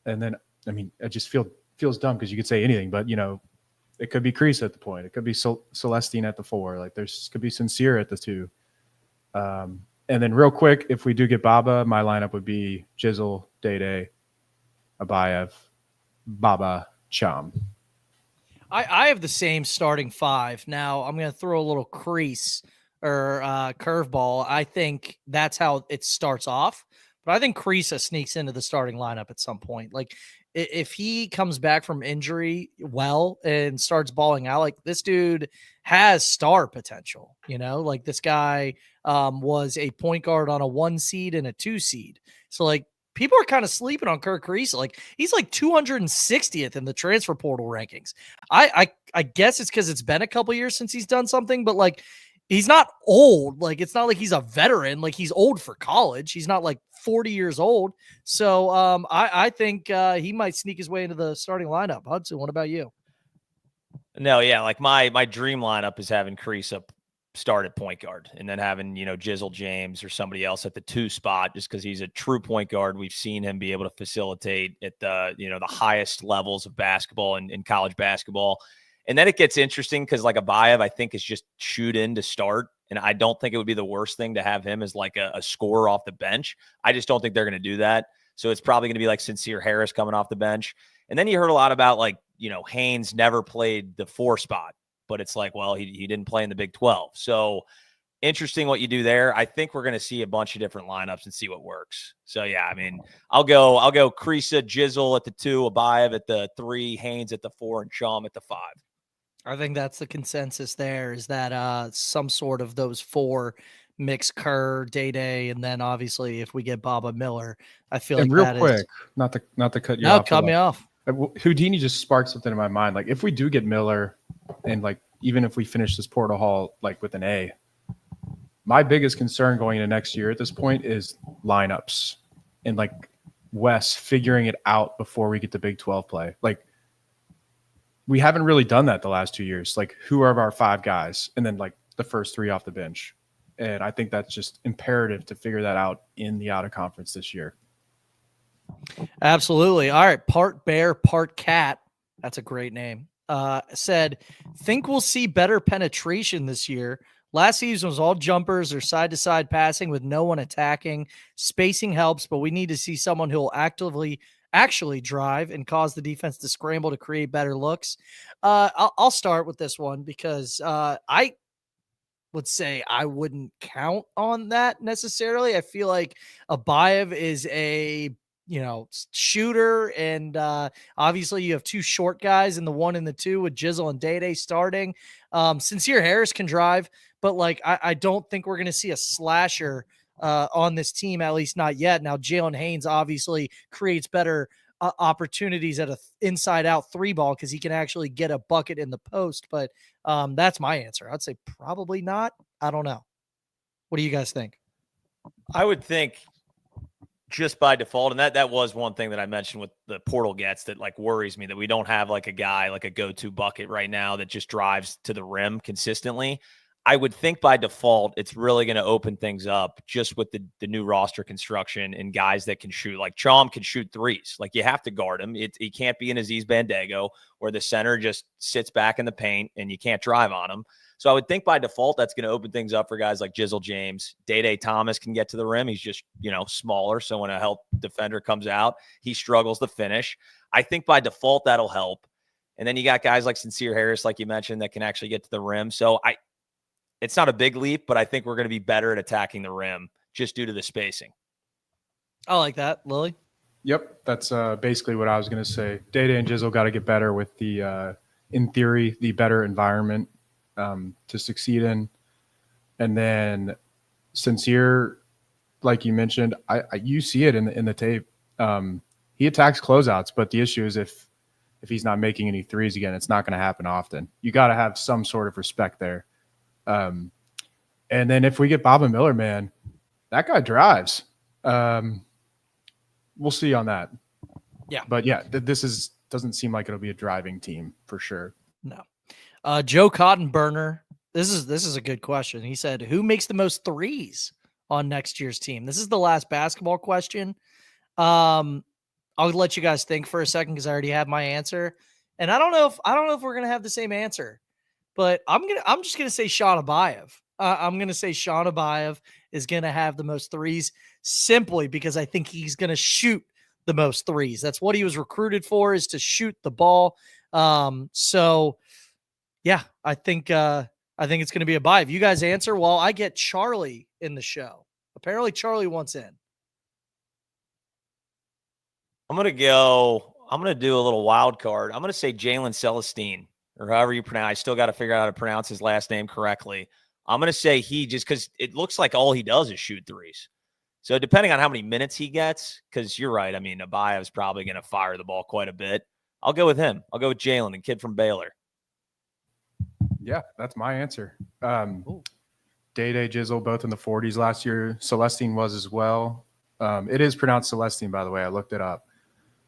And then, I mean, I just feels dumb because you could say anything, but it could be Creasa at the point. It could be Celestine at the 4. Like could be Sincere at the 2. And then real quick, if we do get Baba, my lineup would be Jizzle, Day, Abayev, Baba, Chom. I have the same starting 5. Now I'm going to throw a little crease or curveball. I think that's how it starts off, but I think Creasa sneaks into the starting lineup at some point. Like if he comes back from injury well and starts balling out, like this dude has star potential, like this guy was a point guard on a 1 seed and a 2 seed. So like people are kind of sleeping on Kirk Creasa. Like he's like 260th in the transfer portal rankings. I guess it's because it's been a couple years since he's done something, but like he's not old. Like it's not like he's a veteran. Like he's old for college. He's not like 40 years old. So I think he might sneak his way into the starting lineup. Hudson, what about you? No, yeah, like my dream lineup is having Creasa start at point guard and then having, Jizzle James or somebody else at the 2 spot, just because he's a true point guard. We've seen him be able to facilitate at the, the highest levels of basketball and in college basketball. And then it gets interesting because like Abayev, I think, is just shoot in to start. And I don't think it would be the worst thing to have him as like a scorer off the bench. I just don't think they're going to do that. So it's probably going to be like Sincere Harris coming off the bench. And then you heard a lot about like, Haynes never played the 4 spot, but it's like, well, he didn't play in the Big 12. So interesting what you do there. I think we're going to see a bunch of different lineups and see what works. So yeah, I mean, I'll go Creasa, Jizzle at the 2, Abayev at the 3, Haynes at the 4, and Chom at the 5. I think that's the consensus there, is that some sort of those four mix Kerr, Day, and then obviously if we get Baba Miller, I feel And like real that quick, is not to cut you no, off. cut me off. Houdini just sparked something in my mind. Like if we do get Miller, and like even if we finish this Portal Hall like with an A, my biggest concern going into next year at this point is lineups and like Wes figuring it out before we get to Big 12 play. Like we haven't really done that the last 2 years. Like who are our five guys? And then like the first three off the bench. And I think that's just imperative to figure that out in the out of conference this year. Absolutely. All right. Part bear, part cat. That's a great name. Said, think we'll see better penetration this year. Last season was all jumpers or side-to-side passing with no one attacking. Spacing helps, but we need to see someone who will actually drive and cause the defense to scramble to create better looks. I'll start with this one because I would say I wouldn't count on that necessarily. I feel like Abayev is a shooter, and obviously you have two short guys in the 1 and the 2 with Jizzle and Day starting. Sincere Harris can drive, but like I don't think we're going to see a slasher on this team, at least not yet. Now Jalen Haynes obviously creates better opportunities at a inside out 3 ball because he can actually get a bucket in the post, but that's my answer. I'd say probably not. I don't know. What do you guys think? I would think just by default, and that was one thing that I mentioned with the portal gets that like worries me, that we don't have like a guy like a go-to bucket right now that just drives to the rim consistently. I would think by default it's really going to open things up just with the new roster construction and guys that can shoot. Like Chom can shoot threes. Like you have to guard him. He can't be an Aziz Bandaogo where the center just sits back in the paint and you can't drive on him. So I would think by default that's going to open things up for guys like Jizzle James. Day Thomas can get to the rim. He's just, smaller. So when a help defender comes out, he struggles to finish. I think by default that'll help. And then you got guys like Sincere Harris, like you mentioned, that can actually get to the rim. So it's not a big leap, but I think we're going to be better at attacking the rim just due to the spacing. I like that. Lily? Yep. That's basically what I was going to say. Day and Jizzle got to get better with the, in theory, the better environment to succeed in. And then Sincere, like you mentioned, you see it in the tape. He attacks closeouts, but the issue is if he's not making any threes again, it's not going to happen often. You got to have some sort of respect there. And then if we get Baba Miller, man, that guy drives. We'll see on that. Yeah. But yeah, this doesn't seem like it'll be a driving team for sure. No. Joe Cottonburner. This is a good question. He said, who makes the most threes on next year's team? This is the last basketball question. I'll let you guys think for a second because I already have my answer. And I don't know if we're gonna have the same answer. But I'm just going to say Sean Abayev. I'm going to say Sean Abayev is going to have the most threes simply because I think he's going to shoot the most threes. That's what he was recruited for, is to shoot the ball. So yeah, I think it's going to be Abayev. You guys answer while I get Charlie in the show. Apparently Charlie wants in. I'm going to do a little wild card. I'm going to say Jalen Celestine, or however you pronounce. I still got to figure out how to pronounce his last name correctly. I'm going to say he, just because it looks like all he does is shoot threes. So depending on how many minutes he gets, because you're right. I mean, Abayev is probably going to fire the ball quite a bit. I'll go with him. I'll go with Jalen, the kid from Baylor. Yeah, that's my answer. Day Jizzle, both in the 40s last year. Celestine was as well. It is pronounced Celestine, by the way. I looked it up.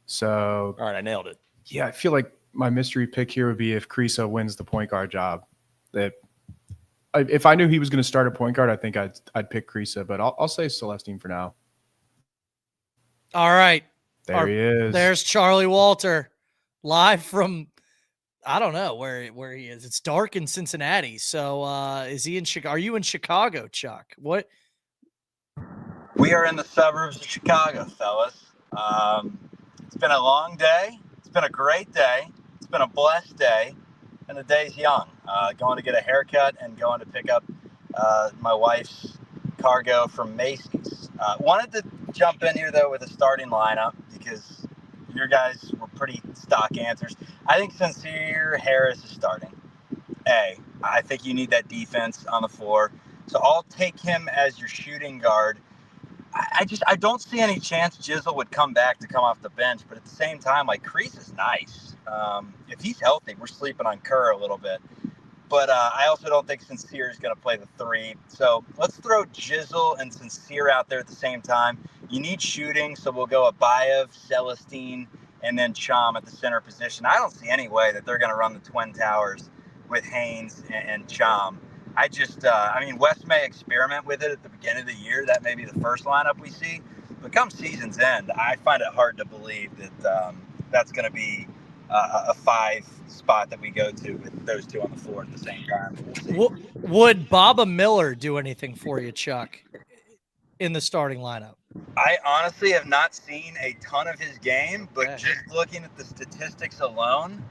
So all right, I nailed it. Yeah, I feel like my mystery pick here would be if Kriisa wins the point guard job. If I knew he was going to start a point guard, I think I'd pick Kriisa, but I'll say Celestine for now. All right. There he is. There's Charlie Walter, live from, I don't know where he is. It's dark in Cincinnati. So is he in Chicago? Are you in Chicago, Chuck? What? We are in the suburbs of Chicago, fellas. It's been a long day. It's been a great day. It's been a blessed day, and the day's young. Going to get a haircut and going to pick up my wife's cargo from Macy's. Wanted to jump in here, though, with a starting lineup because your guys were pretty stock answers. I think Sincere Harris is starting. I think you need that defense on the floor. So I'll take him as your shooting guard. I don't see any chance Jizzle would come back to come off the bench, but at the same time, like, Kreese is nice. If he's healthy, we're sleeping on Kerr a little bit. But I also don't think Sincere is going to play the 3. So let's throw Jizzle and Sincere out there at the same time. You need shooting, so we'll go Abayev, Celestine, and then Cham at the center position. I don't see any way that they're going to run the Twin Towers with Haynes and Cham. Wes may experiment with it at the beginning of the year. That may be the first lineup we see. But come season's end, I find it hard to believe that that's going to be a 5 spot that we go to with those 2 on the floor at the same time. Would Baba Miller do anything for you, Chuck, in the starting lineup? I honestly have not seen a ton of his game, but just looking at the statistics alone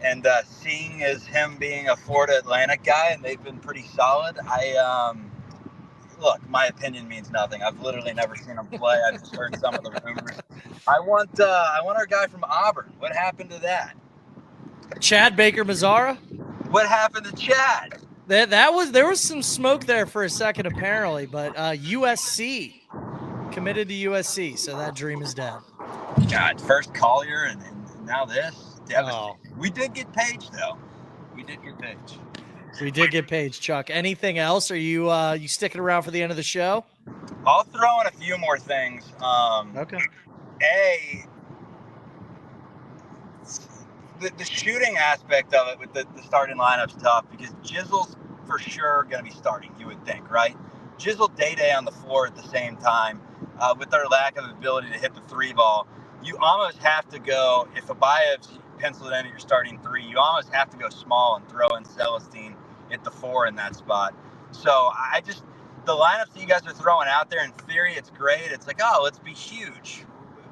and seeing as him being a Florida Atlantic guy, and they've been pretty solid, look, my opinion means nothing. I've literally never seen him play. I just heard some of the rumors. I want our guy from Auburn. What happened to that? Chad Baker-Mazara? What happened to Chad? There was some smoke there for a second apparently, but USC committed to USC, so that dream is dead. God, first Collier and now this. Oh. We did get Page though. We did get Page, Chuck. Anything else? Are you sticking around for the end of the show? I'll throw in a few more things. Okay. The shooting aspect of it with the starting lineup's tough because Jizzle's for sure going to be starting, you would think, right? Jizzle day on the floor at the same time. With their lack of ability to hit the 3 ball, you almost have to go, if Abayev's penciled in at your starting 3, you almost have to go small and throw in Celestine at the 4 in that spot. So the lineups that you guys are throwing out there, in theory, it's great. It's like, oh, let's be huge.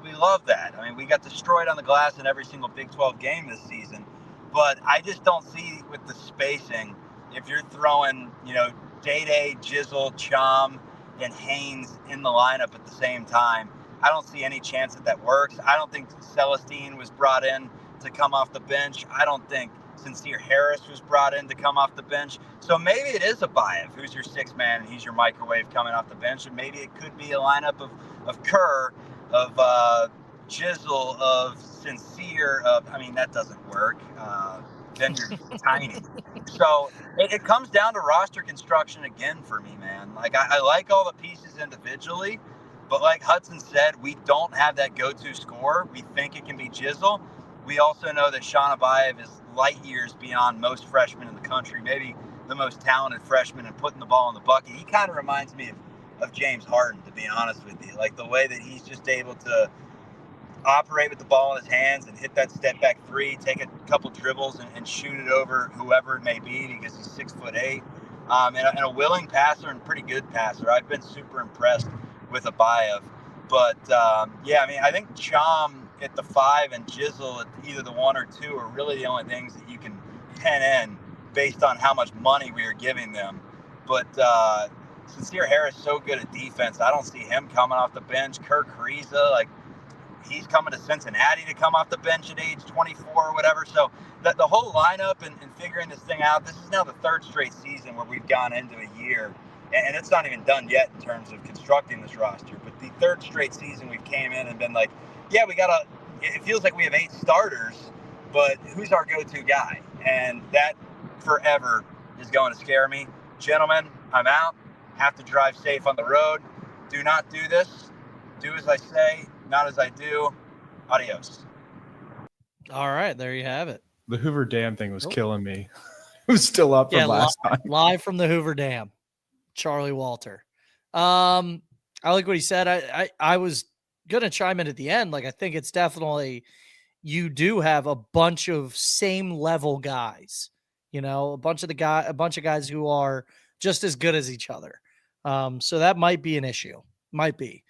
We love that. I mean, we got destroyed on the glass in every single Big 12 game this season. But I just don't see with the spacing, if you're throwing, Day, Jizzle, Cham, and Haynes in the lineup at the same time, I don't see any chance that works. I don't think Celestine was brought in to come off the bench. I don't think Sincere Harris was brought in to come off the bench. So maybe it is Abayev who's your 6th man and he's your microwave coming off the bench. And maybe it could be a lineup of Kerr, of Jizzle, of Sincere. That doesn't work. Then you're tiny. So it comes down to roster construction again for me, man. Like, I like all the pieces individually, but like Hudson said, we don't have that go-to scorer. We think it can be Jizzle. We also know that Sean Abayev is light years beyond most freshmen in the country, maybe the most talented freshman in putting the ball in the bucket. He kind of reminds me of James Harden, to be honest with you. Like the way that he's just able to operate with the ball in his hands and hit that step back 3, take a couple dribbles and shoot it over whoever it may be because he's 6'8", and a willing passer and pretty good passer. I've been super impressed with Abayev. But, I think Cham at the 5 and Jizzle at either the 1 or 2 are really the only things that you can pen in based on how much money we are giving them. But Sincere Harris is so good at defense. I don't see him coming off the bench. Kirk Ariza, he's coming to Cincinnati to come off the bench at age 24 or whatever. So the whole lineup and figuring this thing out, this is now the 3rd straight season where we've gone into a year, and it's not even done yet in terms of constructing this roster. But the 3rd straight season we've came in and been like, yeah, it feels like we have 8 starters, but who's our go-to guy? And that forever is going to scare me. Gentlemen, I'm out. Have to drive safe on the road. Do not do this. Do as I say, not as I do. Adios. All right, there you have it. The Hoover Dam thing was killing me. It was still up from last time. Live from the Hoover Dam. Charlie Walter. I like what he said. I was going to chime in at the end. I think it's definitely, you do have a bunch of same level guys, a bunch of guys who are just as good as each other. So that might be an issue. Might be.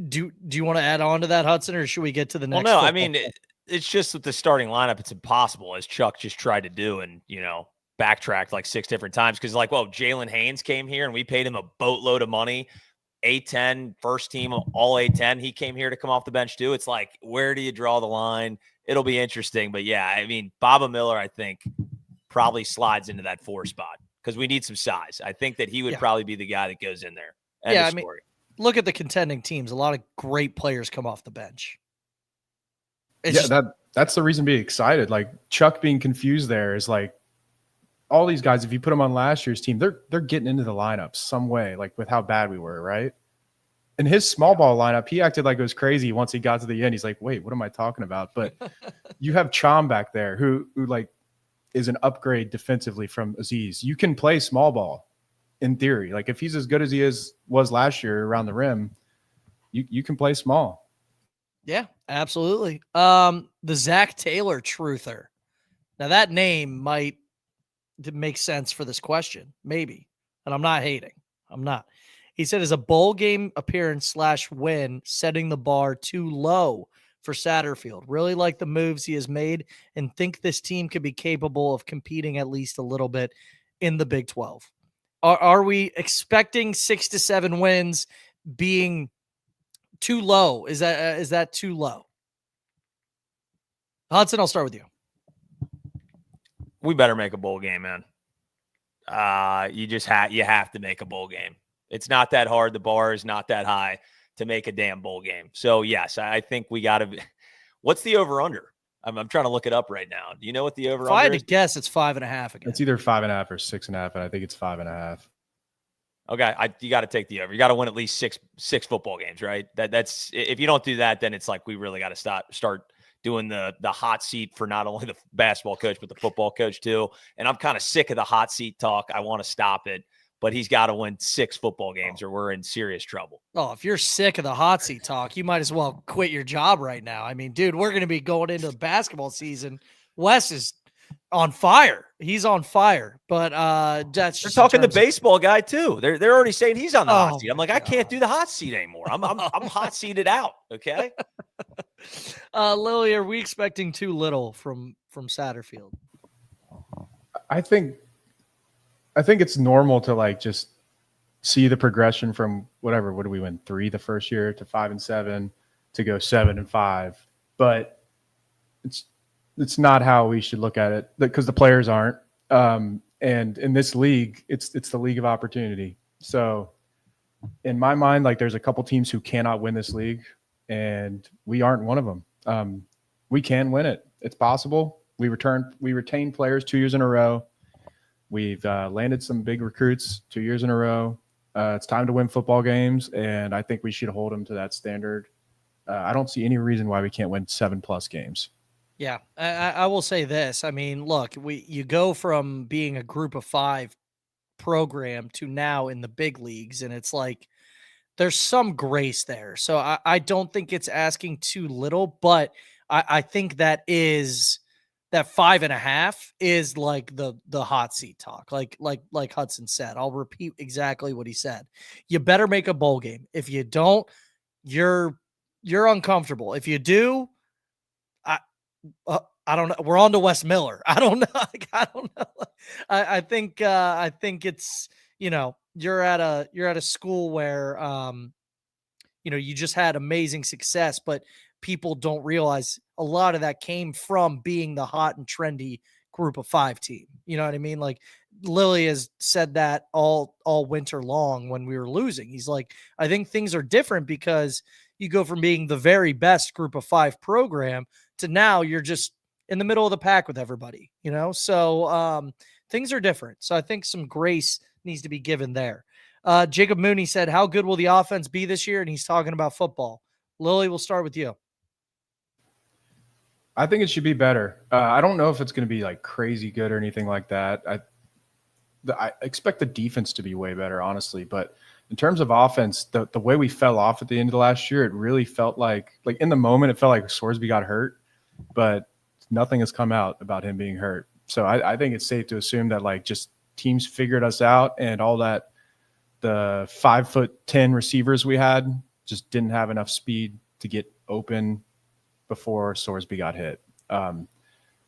Do you want to add on to that, Hudson, or should we get to the next? Well, no, it's just with the starting lineup, it's impossible, as Chuck just tried to do, and backtracked 6 different times because Jalen Haynes came here and we paid him a boatload of money. A10, first team, all A10. He came here to come off the bench too. It's where do you draw the line? It'll be interesting. But yeah, Baba Miller, I think, probably slides into that 4 spot because we need some size. I think that he would probably be the guy that goes in there. End of story. Look at the contending teams. A lot of great players come off the bench. That's the reason to be excited. Like Chuck being confused there is like all these guys, if you put them on last year's team, they're getting into the lineup some way, like with how bad we were, right? In his small ball lineup, he acted like it was crazy once he got to the end. He's like, wait, what am I talking about? But you have Chom back there who like is an upgrade defensively from Aziz. You can play small ball in theory. Like if he's as good as he was last year around the rim, you can play small. Yeah, absolutely. The Zach Taylor truther. Now that name might make sense for this question, maybe. And I'm not hating. I'm not. He said, is a bowl game appearance / win setting the bar too low for Satterfield? Really like the moves he has made and think this team could be capable of competing at least a little bit in the Big 12. Are we expecting 6 to 7 wins being too low? Is that too low? Hudson, I'll start with you. We better make a bowl game, man. You have to make a bowl game. It's not that hard. The bar is not that high to make a damn bowl game. So, yes, I think we got to – what's the over-under? I'm trying to look it up right now. Do you know what the over-under is? If I had to guess, it's 5.5 again. It's either 5.5 or 6.5, and I think it's 5.5. Okay, you got to take the over. You got to win at least six football games, right? That's if you don't do that, then it's like we really got to start doing the hot seat for not only the basketball coach but the football coach too. And I'm kind of sick of the hot seat talk. I want to stop it. But he's got to win 6 football games or we're in serious trouble. Oh, if you're sick of the hot seat talk, you might as well quit your job right now. I mean, dude, we're going to be going into the basketball season. Wes is on fire. He's on fire. But that's just they're talking the baseball guy too. They're already saying he's on the hot seat. I'm like, God. I can't do the hot seat anymore. I'm hot seated out. Okay. Lily, are we expecting too little from Satterfield? I think it's normal to like just see the progression from whatever. What do we win? 3 the first year to 5-7 to go 7-5. But it's not how we should look at it because the players aren't. And in this league, it's the league of opportunity. So in my mind, like there's a couple teams who cannot win this league, and we aren't one of them. We can win it. It's possible. We retain players 2 years in a row. We've landed some big recruits 2 years in a row. It's time to win football games, and I think we should hold them to that standard. I don't see any reason why we can't win 7+ games. Yeah, I will say this. I mean, look, you go from being a group of 5 program to now in the big leagues, and it's like there's some grace there. So I don't think it's asking too little, but I think that 5.5 is like the hot seat talk, like Hudson said. I'll repeat exactly what he said. You better make a bowl game. If you don't, you're uncomfortable. If you do, I don't know. We're on to Wes Miller. I don't know. I don't know. I think it's, you're at a school where, you just had amazing success, but people don't realize a lot of that came from being the hot and trendy group of 5 team. You know what I mean? Like Lilly has said that all winter long when we were losing. He's like, I think things are different because you go from being the very best group of 5 program to now you're just in the middle of the pack with everybody, So things are different. So I think some grace needs to be given there. Jacob Mooney said, how good will the offense be this year? And he's talking about football. Lilly, we'll start with you. I think it should be better. I don't know if it's going to be like crazy good or anything like that. I expect the defense to be way better, honestly. But in terms of offense, the way we fell off at the end of the last year, it really felt like in the moment, it felt like Sorsby got hurt, but nothing has come out about him being hurt. So I think it's safe to assume that like just teams figured us out, and all that the 5'10" receivers we had just didn't have enough speed to get open before Sorsby got hit.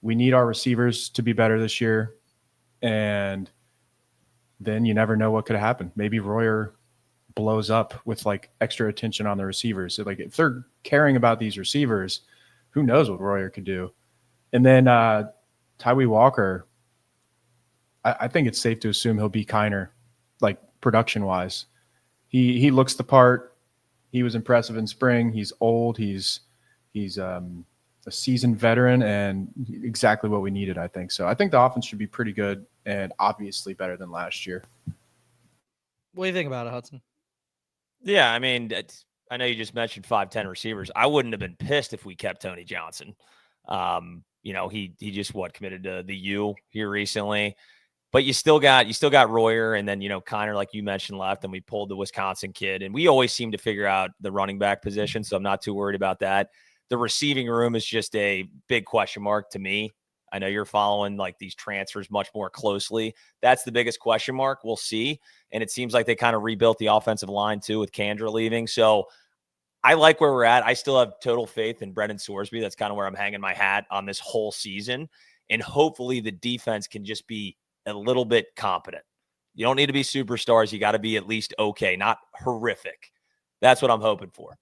We need our receivers to be better this year, and then you never know what could happen. Maybe Royer blows up with like extra attention on the receivers. So like if they're caring about these receivers, who knows what Royer could do. And then Tyree Walker, I think it's safe to assume he'll be Kiner, like production wise. He looks the part. He was impressive in spring. He's old. He's a seasoned veteran and exactly what we needed, I think. So I think the offense should be pretty good and obviously better than last year. What do you think about it, Hudson? Yeah, I mean, I know you just mentioned 5'10" receivers. I wouldn't have been pissed if we kept Tony Johnson. He just committed to the U here recently. But you still got Royer, and then Kiner, like you mentioned, left, and we pulled the Wisconsin kid, and we always seem to figure out the running back position, so I'm not too worried about that. The receiving room is just a big question mark to me. I know you're following like these transfers much more closely. That's the biggest question mark. We'll see, and it seems like they kind of rebuilt the offensive line too with Kandra leaving. So I like where we're at. I still have total faith in Brendan Sorsby. That's kind of where I'm hanging my hat on this whole season, and hopefully the defense can just be a little bit competent. You don't need to be superstars. You got to be at least okay, not horrific. That's what I'm hoping for.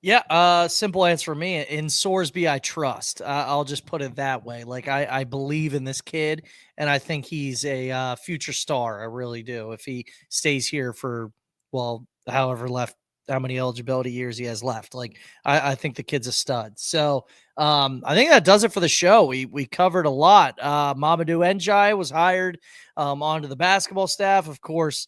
Yeah, simple answer for me. In Sorsby, I trust. I'll just put it that way. Like, I believe in this kid, and I think he's a future star. I really do. If he stays here for, how many eligibility years he has left. Like, I think the kid's a stud. So I think that does it for the show. We covered a lot. Mamadou N'Diaye was hired onto the basketball staff. Of course,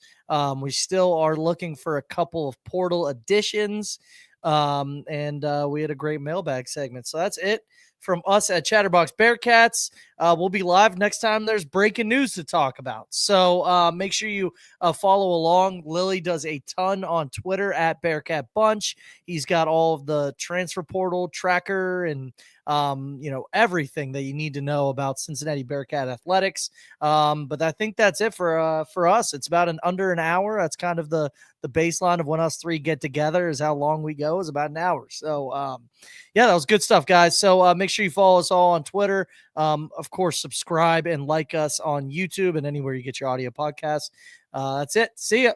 we still are looking for a couple of portal additions. And we had a great mailbag segment. So that's it from us at Chatterbox Bearcats. We'll be live next time there's breaking news to talk about. So make sure you follow along. Lilly does a ton on Twitter at Bearcat Bunch. He's got all of the transfer portal tracker and everything that you need to know about Cincinnati Bearcat athletics. But I think that's it for us. It's about under an hour. That's kind of the baseline of when us three get together is how long we go is about an hour. So that was good stuff, guys. So make sure you follow us all on Twitter. Of course, subscribe and like us on YouTube and anywhere you get your audio podcasts. That's it. See ya.